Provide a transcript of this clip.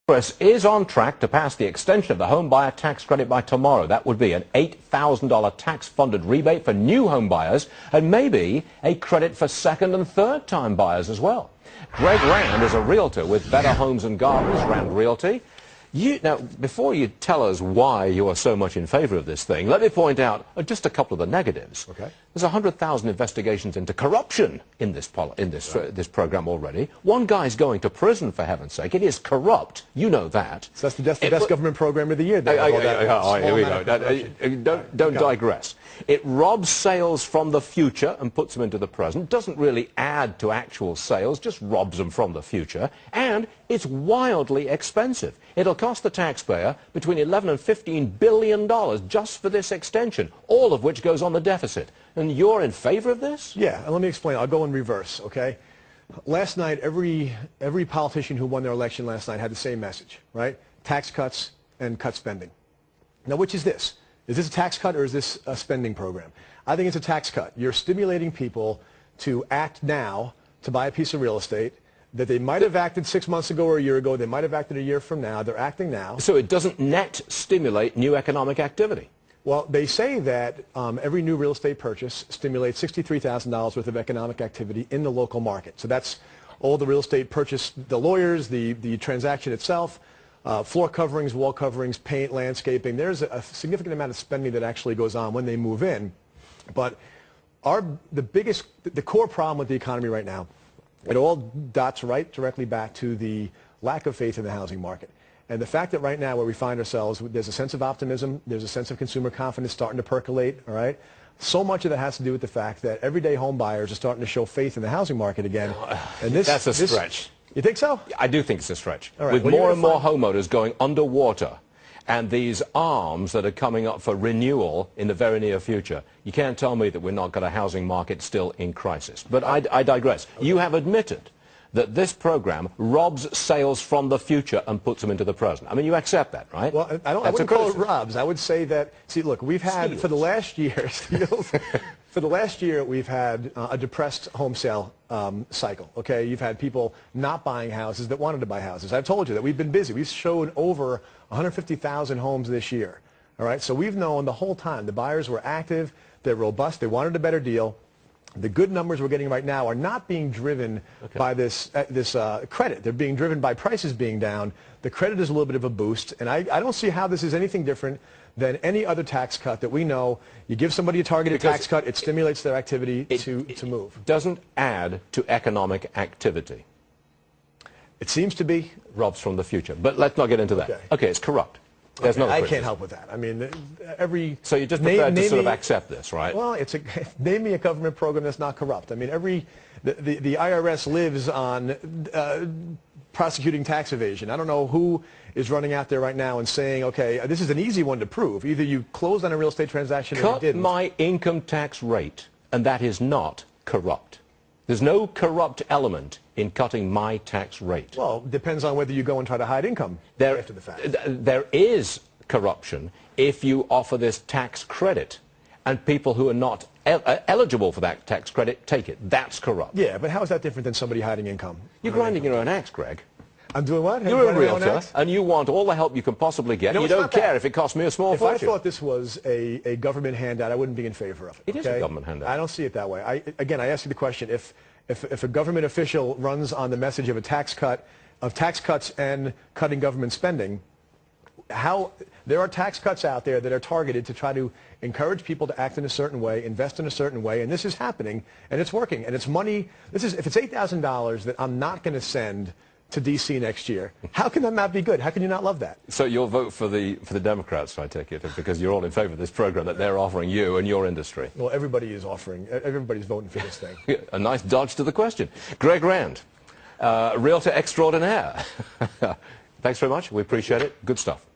Congress is on track to pass the extension of the home buyer tax credit by tomorrow. That would be an $8,000 tax-funded rebate for new home buyers and maybe a credit for second and third-time buyers as well. Greg Rand is a realtor with Better Homes and Gardens, Rand Realty. Now, before you tell us why you are so much in favor of this thing, let me point out just a couple of the negatives. Okay. There's 100,000 investigations into corruption in this program already. One guy's going to prison, for heaven's sake. It is corrupt. You know that. So that's the best government program of the year. Here we go. Don't digress. It robs sales from the future and puts them into the present. Doesn't really add to actual sales, just robs them from the future. And it's wildly expensive. It'll cost the taxpayer between $11 and $15 billion just for this extension, all of which goes on the deficit. And you're in favor of this? Yeah, and let me explain. I'll go in reverse, okay? Last night, every politician who won their election last night had the same message, right? Tax cuts and cut spending. Now, which is this? Is this a tax cut or is this a spending program? I think it's a tax cut. You're stimulating people to act now to buy a piece of real estate that they might have acted 6 months ago or a year ago. They might have acted a year from now. They're acting now. So it doesn't net stimulate new economic activity? Well, they say that every new real estate purchase stimulates $63,000 worth of economic activity in the local market. So that's all the real estate purchase, the lawyers, the transaction itself, floor coverings, wall coverings, paint, landscaping. There's a significant amount of spending that actually goes on when they move in. But the core problem with the economy right now, it all dots right directly back to the lack of faith in the housing market. And the fact that right now where we find ourselves, there's a sense of optimism, there's a sense of consumer confidence starting to percolate, all right? So much of that has to do with the fact that everyday home buyers are starting to show faith in the housing market again. And that's a stretch. You think so? I do think it's a stretch. All right. With more and more homeowners going underwater and these arms that are coming up for renewal in the very near future, you can't tell me that we're not got a housing market still in crisis. But I digress. Okay. You have admitted that this program robs sales from the future and puts them into the present. I mean, you accept that, right? Well, I wouldn't call it robs. I would say that, see, look, we've had, for the last year, we've had a depressed home sale cycle, okay? You've had people not buying houses that wanted to buy houses. I've told you that we've been busy. We've showed over 150,000 homes this year, all right? So we've known the whole time the buyers were active, they're robust, they wanted a better deal. The good numbers we're getting right now are not being driven by this credit. They're being driven by prices being down. The credit is a little bit of a boost, and I don't see how this is anything different than any other tax cut that we know. You give somebody a targeted tax cut, it stimulates their activity to move. It doesn't add to economic activity. It seems to be. Robs from the future. But let's not get into that. Okay, it's corrupt. There's no. I can't help with that. I mean, So you just prefer to sort of accept this, right? Well, name me a government program that's not corrupt. I mean, the IRS lives on prosecuting tax evasion. I don't know who is running out there right now and saying, okay, this is an easy one to prove. Either you closed on a real estate transaction or you didn't. Cut my income tax rate, and that is not corrupt. There's no corrupt element in cutting my tax rate. Well, it depends on whether you go and try to hide income after the fact. There is corruption if you offer this tax credit, and people who are not eligible for that tax credit take it. That's corrupt. Yeah, but how is that different than somebody hiding income? You're grinding your own axe, Greg. I'm doing what? You're a realtor, and you want all the help you can possibly get. You don't care if it costs me a small fortune. If I thought this was a government handout, I wouldn't be in favor of it. It is a government handout. I don't see it that way. Again, I ask you the question, if a government official runs on the message of tax cuts and cutting government spending, there are tax cuts out there that are targeted to try to encourage people to act in a certain way, invest in a certain way, and this is happening, and it's working, and it's money. If it's $8,000 that I'm not going to send to D.C. next year, how can that not be good? How can you not love that? So you'll vote for the Democrats, I take it, because you're all in favor of this program that they're offering you and your industry. Well, everybody's voting for this thing. A nice dodge to the question. Greg Rand, realtor extraordinaire. Thanks very much. We appreciate it. Good stuff.